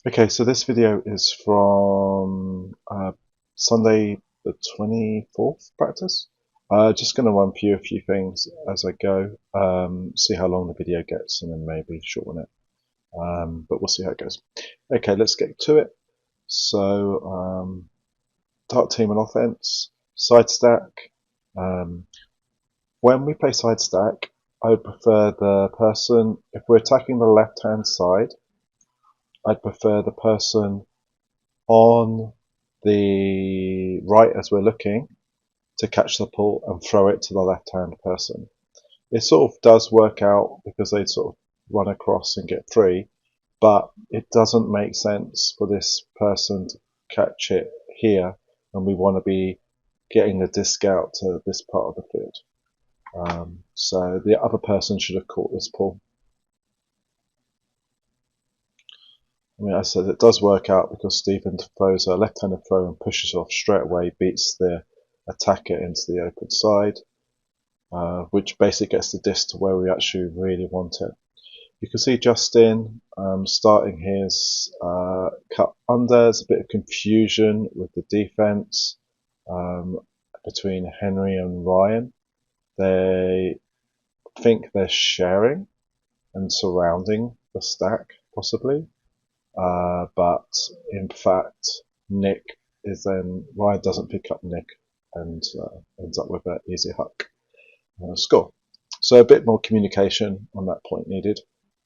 Okay, so this video is from Sunday the 24th practice. Just going to run through a few things as I go, see how long the video gets, and then maybe shorten it. But we'll see how it goes. Okay, let's get to it. So, start team and offense, side stack. Um, when we play side stack, I would prefer the person, if we're attacking the left hand side, I'd prefer the person on the right as we're looking to catch the ball and throw it to the left hand person. It sort of does work out because they sort of run across and get free, but it doesn't make sense for this person to catch it here and we want to be getting the disc out to this part of the field. So the other person should have caught this ball. I mean, I said it does work out because Stephen throws a left-handed throw and pushes off straight away, beats the attacker into the open side, which basically gets the disc to where we actually really want it. You can see Justin starting his cut under. There's a bit of confusion with the defense between Henry and Ryan. They think they're sharing and surrounding the stack, possibly. But in fact, Nick is then Ryan doesn't pick up Nick and ends up with an easy huck score. So a bit more communication on that point needed.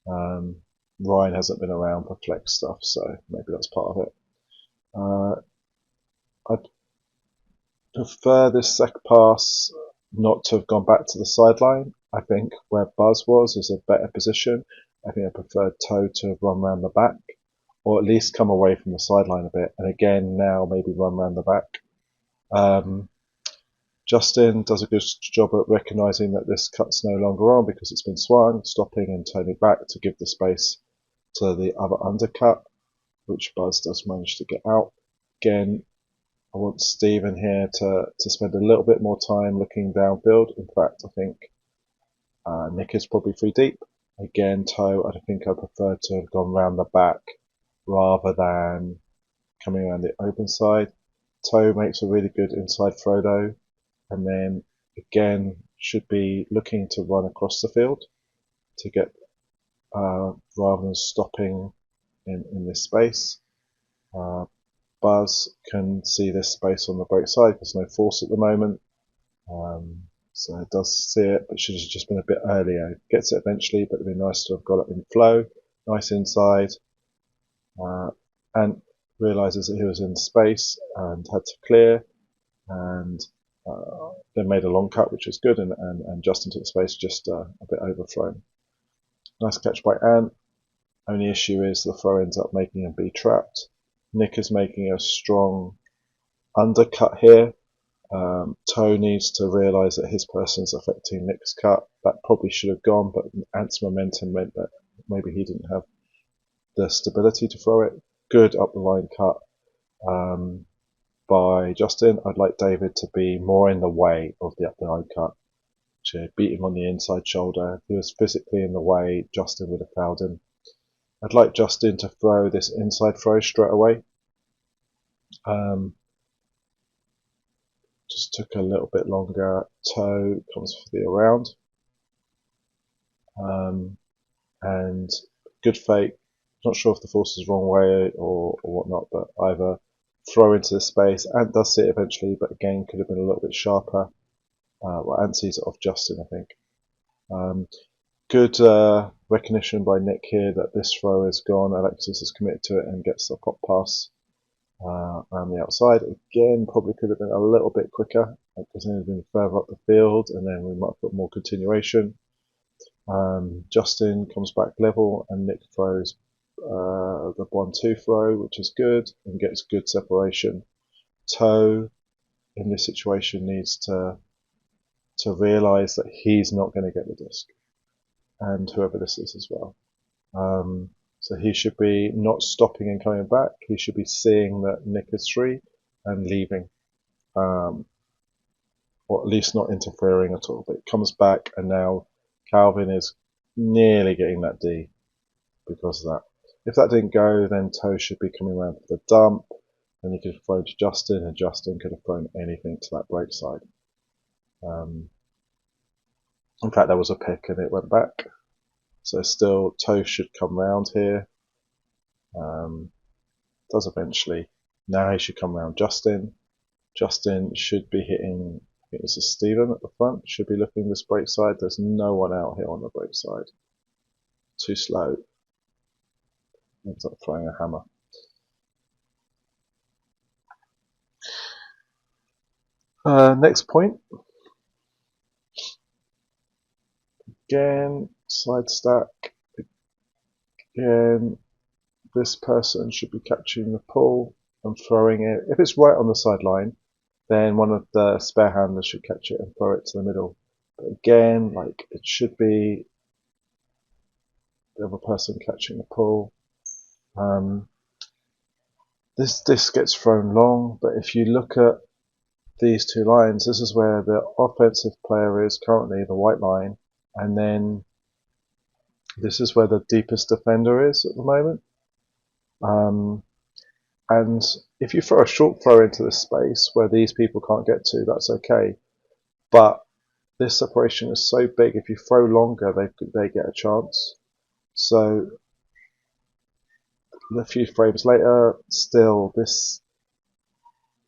Um, Ryan hasn't been around for flex stuff, so maybe that's part of it. I'd prefer this second pass not to have gone back to the sideline. I think where Buzz was is a better position. I think I prefer Toe to have run around the back, or at least come away from the sideline a bit. And again, now maybe run around the back. Justin does a good job at recognising that this cut's no longer on because it's been swung, stopping and turning back to give the space to the other undercut, which Buzz does manage to get out. Again, I want Stephen here to spend a little bit more time looking downfield. In fact, I think Nick is probably three deep. Again, Toe, I think I prefer to have gone round the back rather than coming around the open side. Toe makes a really good inside throw though, and then again should be looking to run across the field to get rather than stopping in this space. Buzz can see this space on the break side. There's no force at the moment, so it does see it, but should have just been a bit earlier. Gets it eventually, but it'd be nice to have got it in flow. Nice inside, and realizes that he was in space and had to clear, and then made a long cut, which was good, and Justin took the space just a bit overthrown. Nice catch by Ant. Only issue is the throw ends up making him be trapped. Nick is making a strong undercut here. Toe needs to realise that his person's affecting Nick's cut. That probably should have gone, but Ant's momentum meant that maybe he didn't have the stability to throw it. Good up the line cut by Justin. I'd like David to be more in the way of the up the line cut. To beat him on the inside shoulder. If he was physically in the way, Justin would have fouled him. I'd like Justin to throw this inside throw straight away. Just took a little bit longer. Toe comes for the around. And good fake. Not sure if the force is wrong way or whatnot, but either throw into the space. Ant does see it eventually, but again could have been a little bit sharper. Well, Ant sees it off Justin, I think. Good recognition by Nick here that this throw is gone. Alexis is committed to it and gets the pop pass around the outside. Again, probably could have been a little bit quicker because then it been further up the field, and then we might have got more continuation. Justin comes back level, and Nick throws the 1-2 throw, which is good, and gets good separation. Toe in this situation needs to realise that he's not going to get the disc, and whoever this is as well. So he should be not stopping and coming back. He should be seeing that Nick is free and leaving, or at least not interfering at all. But it comes back, and now Calvin is nearly getting that D because of that. If that didn't go, then Toe should be coming around for the dump. Then he could have thrown to Justin, and Justin could have thrown anything to that break side. In fact, there was a pick and it went back. So still, Toe should come round here. Does eventually. Now he should come round Justin. Justin should be hitting, I think this is Stephen at the front, should be looking this break side. There's no one out here on the break side. Too slow. Ends up throwing a hammer. Next point. Again, side stack. Again, this person should be catching the pull and throwing it. If it's right on the sideline, then one of the spare handlers should catch it and throw it to the middle. But again, like it should be the other person catching the pull. This disc gets thrown long, but if you look at these two lines, this is where the offensive player is currently, the white line, and then this is where the deepest defender is at the moment. And if you throw a short throw into this space where these people can't get to, that's okay. But this separation is so big, if you throw longer, they get a chance. So a few frames later, still this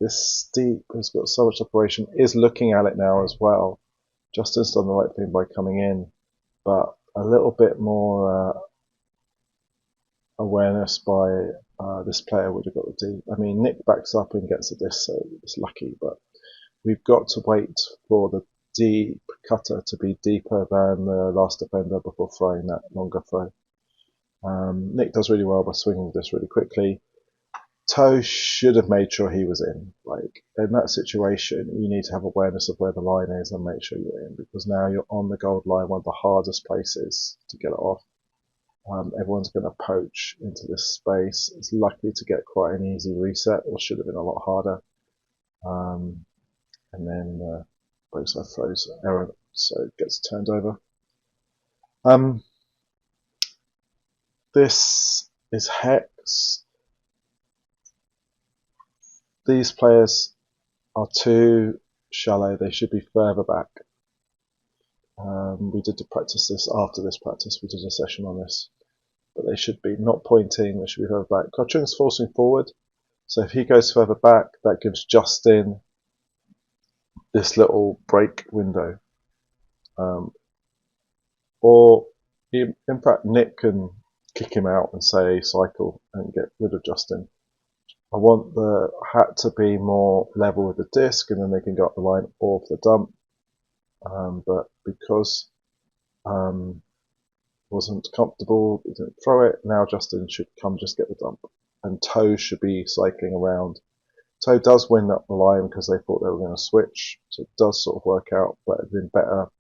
steep has got so much separation, is looking at it now as well. Justin's done the right thing by coming in, but a little bit more awareness by this player would have got the D. I mean, Nick backs up and gets the disc, so it's lucky, but we've got to wait for the deep cutter to be deeper than the last defender before throwing that longer throw. Nick does really well by swinging this really quickly. Toe should have made sure he was in. Like in that situation, you need to have awareness of where the line is and make sure you're in, because now you're on the gold line, one of the hardest places to get it off. Everyone's going to poach into this space. It's likely to get quite an easy reset, or should have been a lot harder. And then break side throws error, so it gets turned over. This is Hex. These players are too shallow. They should be further back. We did practice this after this practice. We did a session on this. But they should be not pointing. They should be further back. Kochung's forcing forward. So if he goes further back, that gives Justin this little break window. Or in fact, Nick can kick him out and say cycle and get rid of Justin. I want the hat to be more level with the disc, and then they can go up the line or for the dump. But because wasn't comfortable, he didn't throw it. Now Justin should come just get the dump, and Toe should be cycling around. Toe does win up the line because they thought they were going to switch, so it does sort of work out. But it'd been better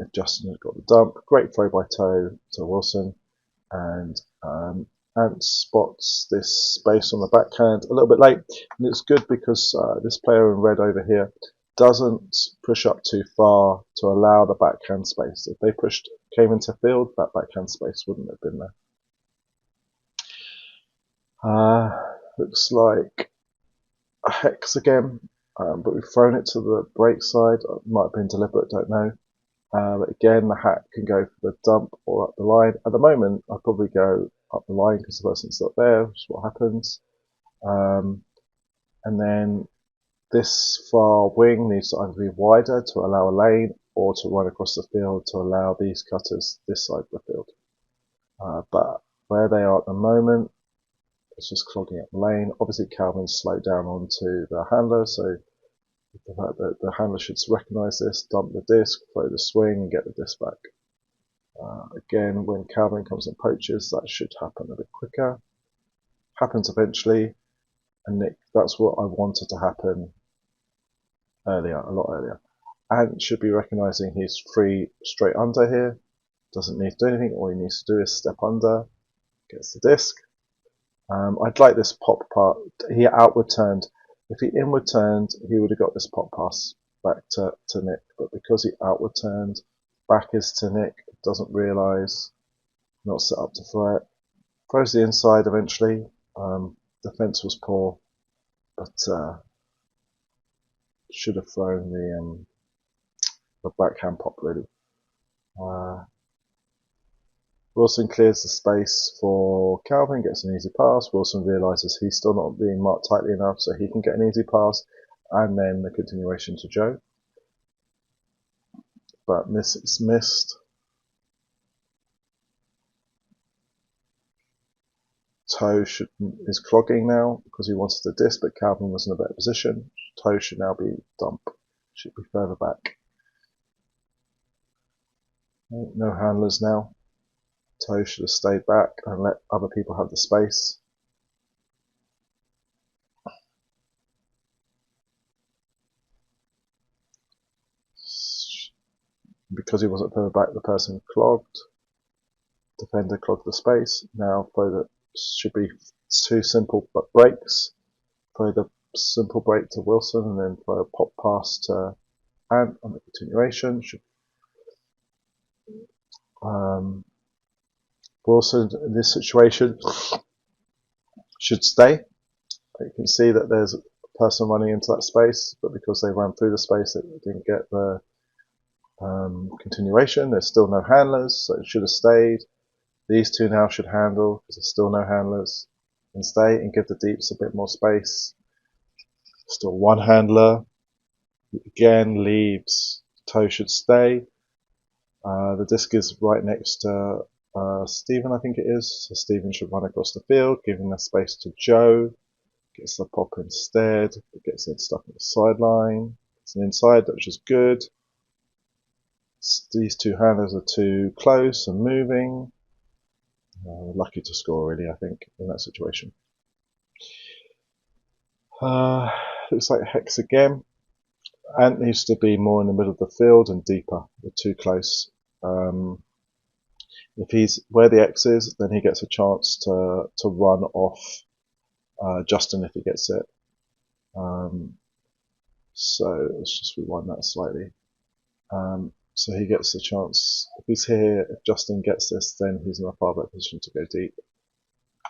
if Justin had got the dump. Great throw by Toe to Wilson, and Ant spots this space on the backhand a little bit late, and it's good because this player in red over here doesn't push up too far to allow the backhand space. If they came into field, that backhand space wouldn't have been there. Looks like a hex again, but we've thrown it to the break side. It might have been deliberate, don't know. But again, the hat can go for the dump or up the line. At the moment, I'd probably go up the line because the person's not there, which is what happens. And then this far wing needs to either be wider to allow a lane or to run across the field to allow these cutters this side of the field. But where they are at the moment, it's just clogging up the lane. Obviously, Calvin's slowed down onto the handler, so the handler should recognise this, dump the disc, throw the swing, and get the disc back. Again, when Calvin comes and poaches, that should happen a bit quicker. Happens eventually, and Nick, that's what I wanted to happen earlier, a lot earlier. Ant should be recognising he's free straight under here, doesn't need to do anything, all he needs to do is step under, gets the disc. I'd like this pop part, he outward turned. If he inward turned, he would have got this pop pass back to Nick, but because he outward turned, back is to Nick, doesn't realise, not set up to throw it, Throws the inside eventually. Defense was poor, but should have thrown the backhand pop really. Wilson clears the space for Calvin, gets an easy pass. Wilson realises he's still not being marked tightly enough, so he can get an easy pass, and then the continuation to Joe. But it's missed. Toe is clogging now because he wanted the disc, but Calvin was in a better position. Toe should now be dump. Should be further back. No handlers now. Toe should have stayed back and let other people have the space. Because he wasn't further back, the person clogged. Defender clogged the space. Now throw the should be 2 simple but breaks. Throw the simple break to Wilson and then throw a pop pass to Ant on the continuation. Wilson in this situation should stay. You can see that there's a person running into that space, but because they ran through the space, they didn't get the continuation. There's still no handlers, so it should have stayed. These two now should handle because there's still no handlers, and stay and give the deeps a bit more space. Still one handler. Again leaves. Toe should stay. The disc is right next to Stephen, I think it is. So Stephen should run across the field, giving the space to Joe. Gets the pop instead. It gets it stuck on the sideline. It's an inside, which is good. These two handlers are too close and moving. Lucky to score, really, I think, in that situation. Looks like Hex again. Ant needs to be more in the middle of the field and deeper. We're too close. If he's where the X is, then he gets a chance to run off Justin if he gets it. So let's just rewind that slightly. So he gets a chance. If he's here, if Justin gets this, then he's in a far better position to go deep.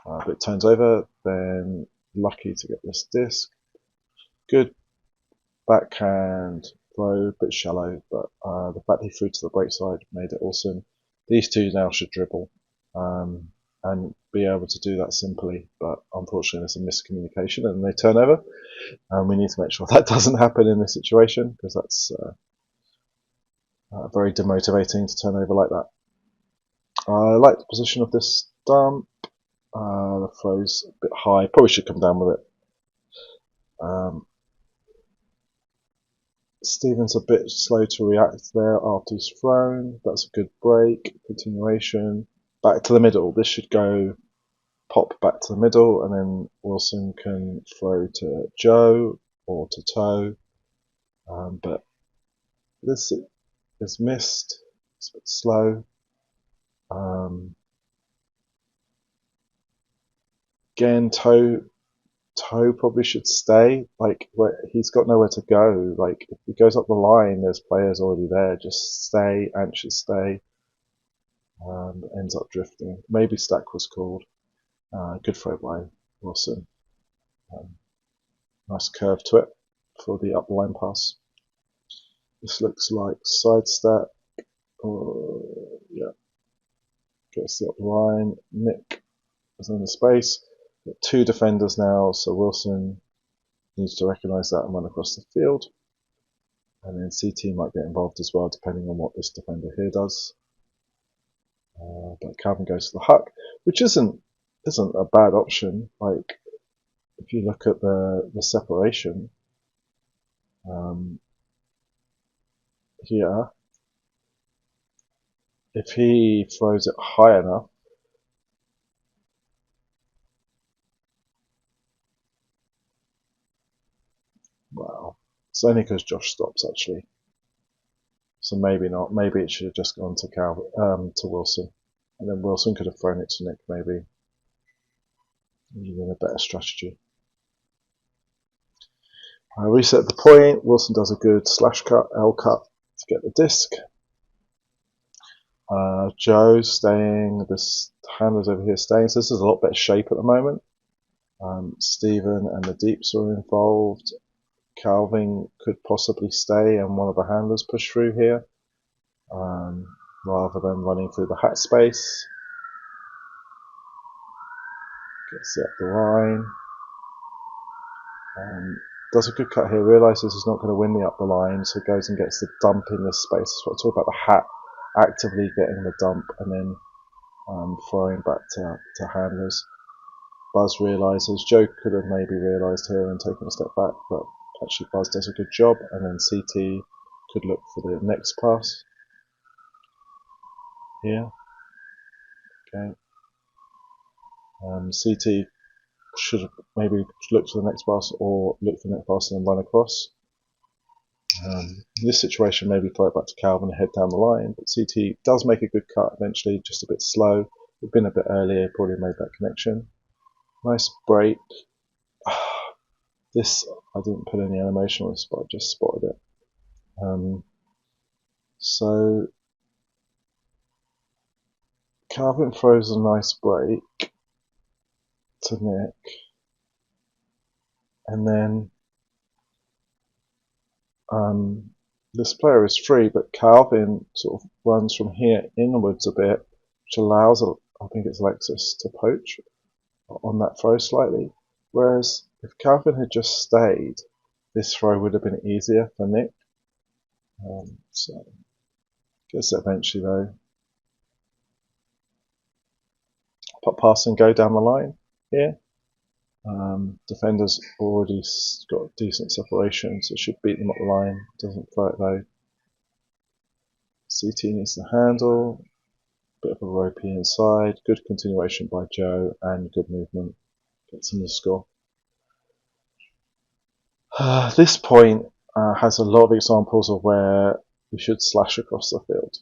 But it turns over, then lucky to get this disc. Good backhand throw, a bit shallow, but the fact he threw to the break side made it awesome. These two now should dribble and be able to do that simply, but unfortunately there's a miscommunication and they turn over. And we need to make sure that doesn't happen in this situation because that's very demotivating to turn over like that. I like the position of this dump. The flow's a bit high, probably should come down with it. Stephen's a bit slow to react there after he's thrown. That's a good break. Continuation. Back to the middle. This should go pop back to the middle, and then Wilson can throw to Joe or to Toe. But this is missed. It's a bit slow. Again, Toe probably should stay. Like, he's got nowhere to go. Like, if he goes up the line, there's players already there. Just stay. Ant should stay. Ends up drifting. Maybe Stack was called. Good throw by Wilson. Nice curve to it for the up the line pass. This looks like sidestep. Yeah. Gets the up the line. Nick is in the space. Got 2 defenders now, so Wilson needs to recognise that and run across the field. And then CT might get involved as well, depending on what this defender here does. But Calvin goes to the huck, which isn't a bad option. Like, if you look at the separation here, if he throws it high enough, wow, it's only because Josh stops actually. So maybe not. Maybe it should have just gone to to Wilson, and then Wilson could have thrown it to Nick. Maybe even a better strategy. I reset the point. Wilson does a good slash cut, L cut to get the disc. Joe staying, this handler's over here staying, so this is a lot better shape at the moment. Stephen and the deeps are involved. Calvin could possibly stay and one of the handlers push through here, rather than running through the hat space. Gets it up the line. Does a good cut here, realises he's not going to win the up the line, so goes and gets the dump in this space. That's what I talk about, the hat actively getting the dump and then throwing back to handlers. Buzz realises, Joe could have maybe realised here and taken a step back, but actually Buzz does a good job, and then CT could look for the next pass here. Okay. CT should have maybe looked for the next pass or look for the next pass and then run across. In this situation, maybe throw it back to Calvin and head down the line, but CT does make a good cut eventually, just a bit slow. It'd been a bit earlier, probably made that connection. Nice break. This, I didn't put any animation on this, but I just spotted it. So Calvin throws a nice break to Nick, and then this player is free, but Calvin sort of runs from here inwards a bit, which allows, I think it's Lexus, to poach on that throw slightly. Whereas if Calvin had just stayed, this throw would have been easier for Nick. So gets it eventually though. Pop pass and go down the line here. Defender's already got decent separation, so should beat them up the line. Doesn't throw it though. CT needs the handle. Bit of a ropey inside. Good continuation by Joe and good movement. Gets him the score. This point has a lot of examples of where you should slash across the field.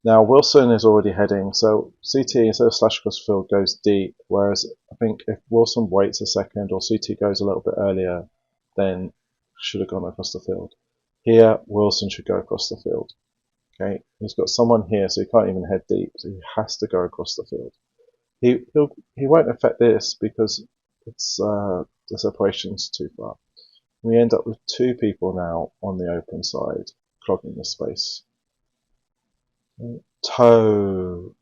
Now Wilson is already heading, so CT instead of slash across the field goes deep, whereas I think if Wilson waits a second or CT goes a little bit earlier, then should have gone across the field. Here, Wilson should go across the field. Okay, he's got someone here, so he can't even head deep, so he has to go across the field. He won't affect this because it's the separation's too far. We end up with two people now on the open side, clogging the space. Toe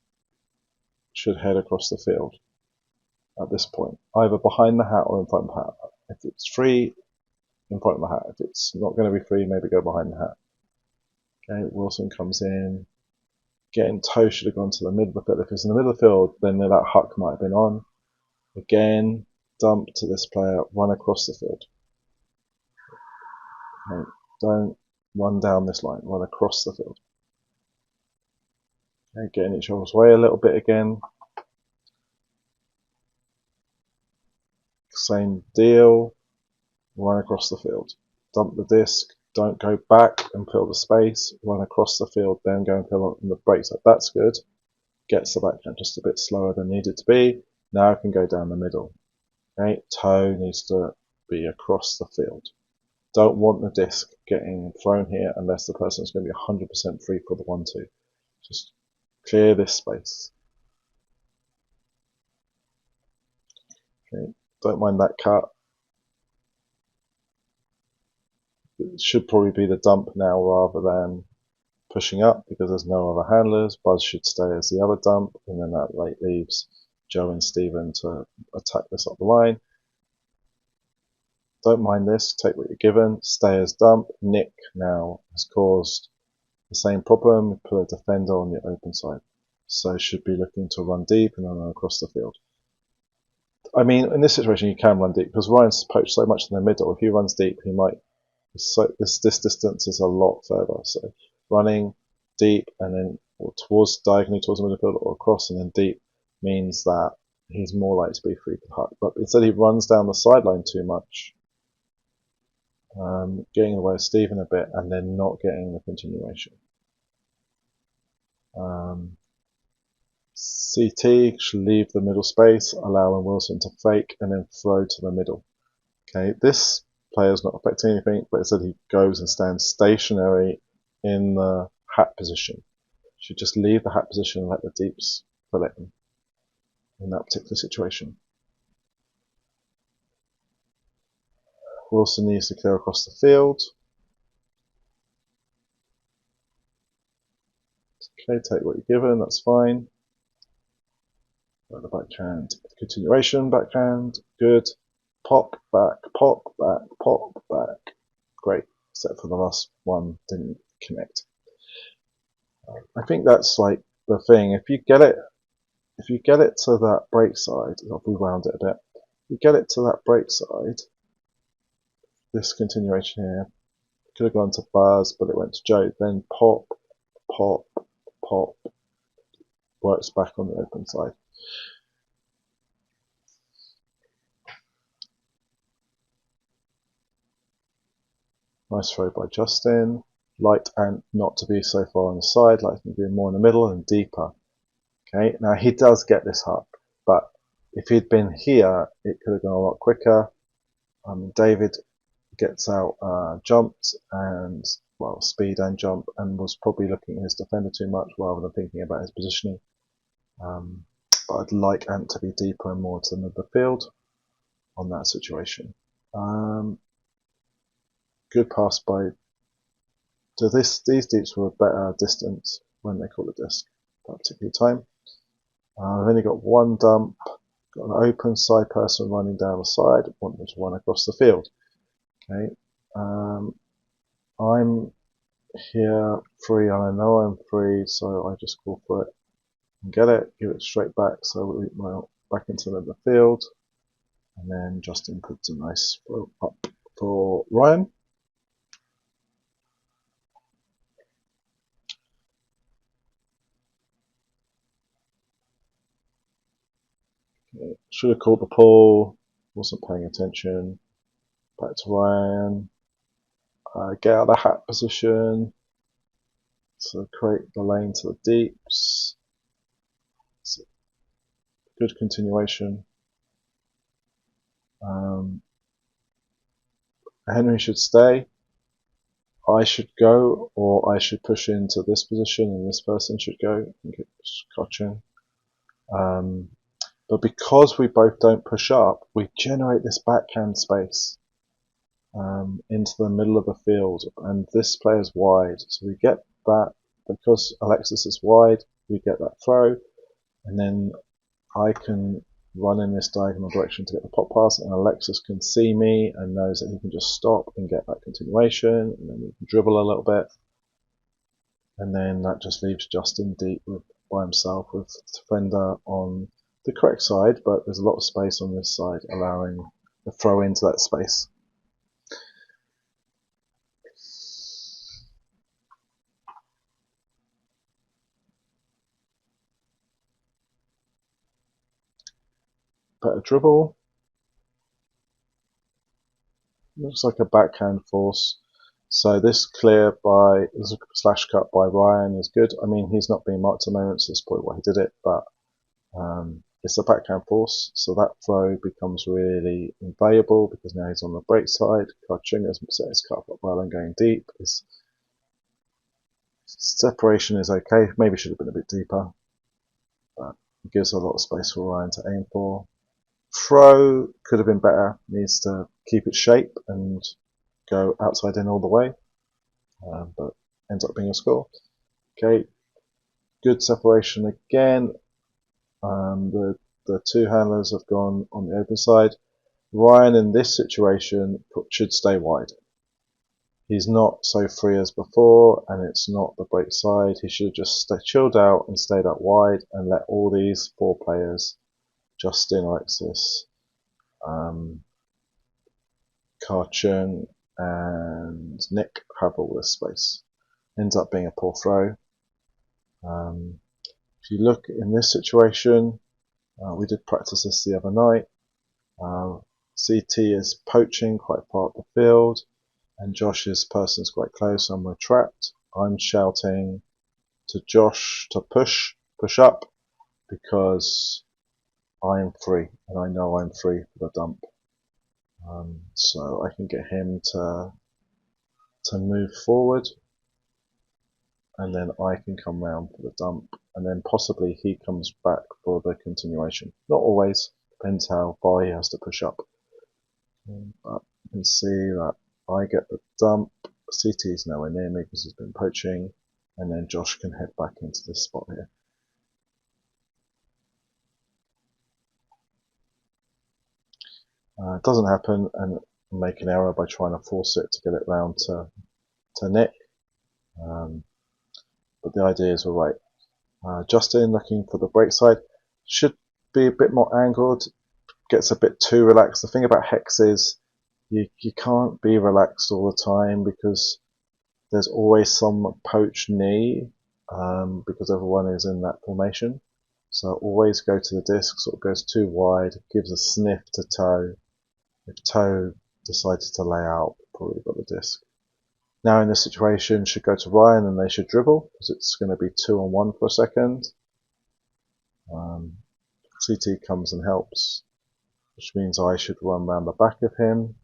should head across the field at this point, either behind the hat or in front of the hat. If it's free, in front of the hat. If it's not going to be free, maybe go behind the hat. Okay, Wilson comes in. Getting Toe should have gone to the middle of the field. If it's in the middle of the field, then that huck might have been on. Again, dump to this player, run across the field. Okay, don't run down this line, run across the field. Okay, getting each other's way a little bit again. Same deal, run across the field. Dump the disc, don't go back and fill the space, run across the field, then go and fill on the brakes. That's good. Gets the backhand just a bit slower than needed to be. Now I can go down the middle. Okay, Toe needs to be across the field. Don't want the disc getting thrown here unless the person's going to be 100% free for the 1-2. Just clear this space. Okay, don't mind that cut. It should probably be the dump now rather than pushing up because there's no other handlers. Buzz should stay as the other dump, and then that leaves Joe and Stephen to attack this up the line. Don't mind this, take what you're given, stay as dump. Nick now has caused the same problem, put a defender on the open side. So should be looking to run deep and then run across the field. I mean, in this situation you can run deep because Ryan's poached so much in the middle. If he runs deep, he might. So this distance is a lot further. So running deep and then diagonally towards the middle field or across and then deep means that he's more likely to be free to huck. But instead he runs down the sideline too much, getting away with Stephen a bit and then not getting the continuation. CT should leave the middle space, allowing Wilson to fake and then throw to the middle. Okay, this player's not affecting anything, but instead he goes and stands stationary in the hat position. Should just leave the hat position and let the deeps fill it in that particular situation. Wilson needs to clear across the field. Okay, take what you're given, that's fine. The backhand, continuation, backhand, good. Pop, back, pop, back, pop, back. Great, except for the last one didn't connect. I think that's like the thing. If you get it to that break side, I'll rewound it a bit. If you get it to that break side, this continuation here could have gone to Buzz, but it went to Joe. Then pop, pop, pop, works back on the open side. Nice throw by Justin. Light and not to be so far on the side, like to be more in the middle and deeper. Okay, now he does get this up, but if he'd been here, it could have gone a lot quicker. David gets out jumped and, well, speed and jump, and was probably looking at his defender too much rather than thinking about his positioning. But I'd like Ant to be deeper and more to the middle of the field on that situation. Good pass by. So these deeps were a better distance when they caught the disc at that particular time. I've only got one dump, got an open side person running down the side, want them to run across the field. Okay, I'm here free and I know I'm free, so I just call for it and get it, give it straight back, so we back into the field, and then Justin puts a nice throw up for Ryan. Okay. Should have caught the pull, wasn't paying attention. Back to Ryan. Get out of the hat position. So create the lane to the deeps. So good continuation. Henry should stay. I should go, or I should push into this position, and this person should go. I think it's Cochin. But because we both don't push up, we generate this backhand space into the middle of the field, and this player's wide. So we get that, because Alexis is wide, we get that throw, and then I can run in this diagonal direction to get the pop pass, and Alexis can see me and knows that he can just stop and get that continuation, and then we can dribble a little bit, and then that just leaves Justin deep by himself with the defender on the correct side, but there's a lot of space on this side, allowing the throw into that space. Better dribble. Looks like a backhand force. So this clear by, this slash cut by Ryan is good. I mean, he's not being marked at the moment, so it's probably why he did it, but it's a backhand force, so that throw becomes really invaluable because now he's on the break side. Kaching has set his cut up well and going deep. His separation is okay, maybe should have been a bit deeper, but it gives a lot of space for Ryan to aim for. Throw could have been better, needs to keep its shape and go outside in all the way, but ends up being a score. Okay, good separation again. The two handlers have gone on the open side. Ryan in this situation should stay wide. He's not so free as before, and it's not the break side. He should have just chilled out and stayed out wide and let all these four players, Justin, Alexis, Karchen, and Nick, have all this space. Ends up being a poor throw. If you look in this situation, we did practice this the other night. CT is poaching quite far up the field, and Josh's person's quite close, and we're trapped. I'm shouting to Josh to push up, because I'm free, and I know I'm free for the dump. So I can get him to move forward, and then I can come round for the dump, and then possibly he comes back for the continuation. Not always, depends how far he has to push up. But you can see that I get the dump, CT is nowhere near me because he's been poaching, and then Josh can head back into this spot here. It doesn't happen, and make an error by trying to force it to get it round to Nick. But the idea is alright. Justin looking for the break side, should be a bit more angled, gets a bit too relaxed. The thing about Hex is you can't be relaxed all the time because there's always some poach knee because everyone is in that formation. So always go to the disc, sort of goes too wide, gives a sniff to toe. If toe decided to lay out, probably got the disc. Now in this situation, should go to Ryan and they should dribble because it's going to be 2-on-1 for a second. CT comes and helps, which means I should run around the back of him.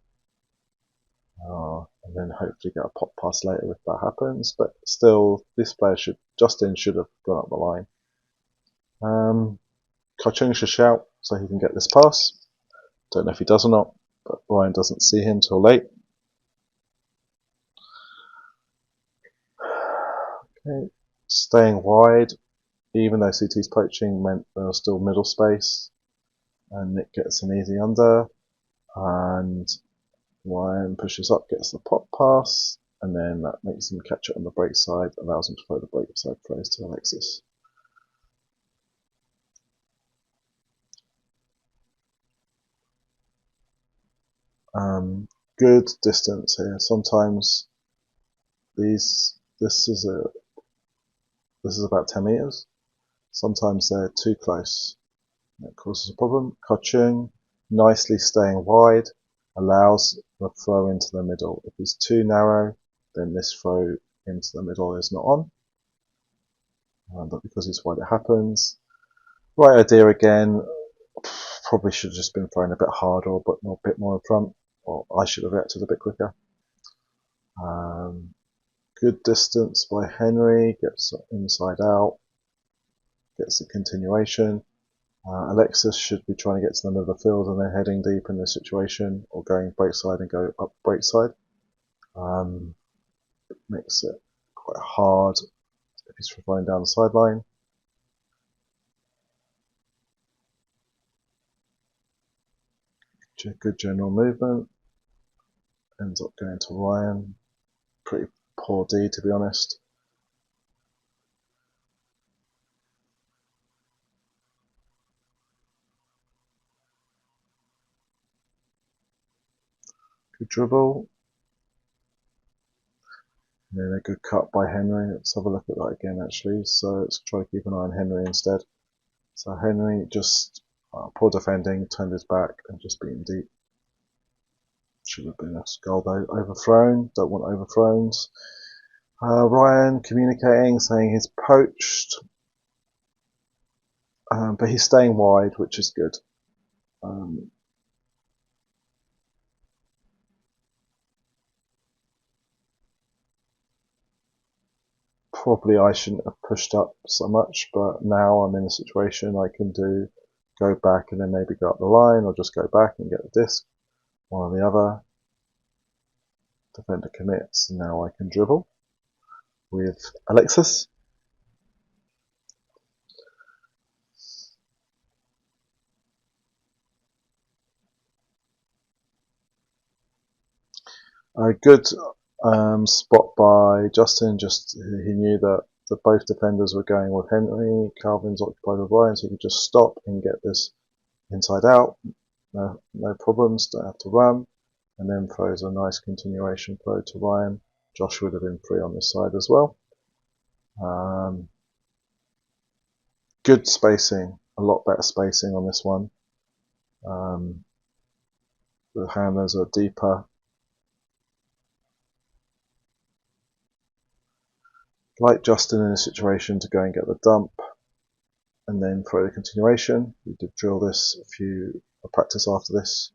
And then hopefully get a pop pass later if that happens. But still, this player Justin should have gone up the line. Kachung should shout so he can get this pass. Don't know if he does or not, but Ryan doesn't see him till late. Okay, staying wide, even though CT's poaching meant there was still middle space, and Nick gets an easy under, and Ryan pushes up, gets the pop pass, and then that makes him catch it on the break side, allows him to throw the break side throws to Alexis. Good distance here. Sometimes this is about 10 meters. Sometimes they're too close. That causes a problem. Kachung nicely staying wide allows the throw into the middle. If it's too narrow, then this throw into the middle is not on. But because it's wide, it happens. Right idea again. Probably should have just been thrown a bit harder, but a bit more in front. Or I should have reacted a bit quicker. Good distance by Henry. Gets inside out. Gets the continuation. Alexis should be trying to get to the middle of the field and then heading deep in this situation, or going break side and go up break side. Makes it quite hard if he's flying down the sideline. Good general movement. Ends up going to Ryan. Pretty poor D, to be honest. Good dribble. And then a good cut by Henry. Let's have a look at that again, actually. So let's try to keep an eye on Henry instead. So Henry just poor defending, turned his back and just being deep. Should have been a goal though. Overthrown. Don't want overthrows. Ryan communicating, saying he's poached, but he's staying wide, which is good. Probably I shouldn't have pushed up so much, but now I'm in a situation I can go back and then maybe go up the line, or just go back and get the disc, one or the other. Defender commits, and now I can dribble with Alexis. A good spot by Justin. Just he knew that both defenders were going with Henry. Calvin's occupied with Ryan, so he could just stop and get this inside out. No problems. Don't have to run. And then throws a nice continuation throw to Ryan. Josh would have been free on this side as well. Good spacing. A lot better spacing on this one. The handlers are deeper. Like Justin in a situation to go and get the dump and then throw the continuation. We did drill this a practice after this.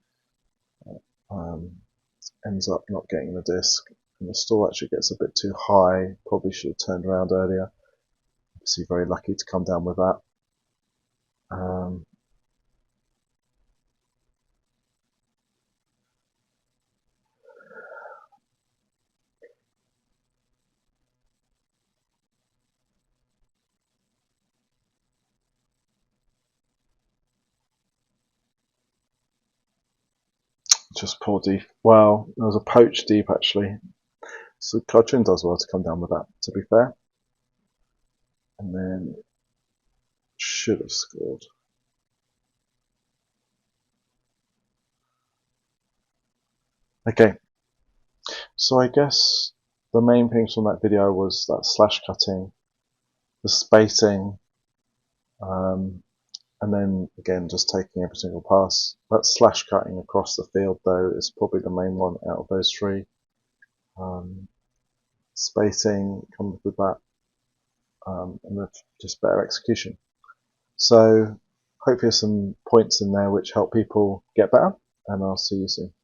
Ends up not getting the disc. and the stall actually gets a bit too high. Probably should have turned around earlier. Obviously very lucky to come down with that. Just poor deep. Well, there was a poach deep actually. So Cartoon does well to come down with that, to be fair. And then should have scored. Okay, so I guess the main things from that video was that slash cutting, the spacing, um, and then again just taking every single pass. That slash cutting across the field though is probably the main one out of those three. Spacing comes with that, and then just better execution. So hopefully there's some points in there which help people get better, and I'll see you soon.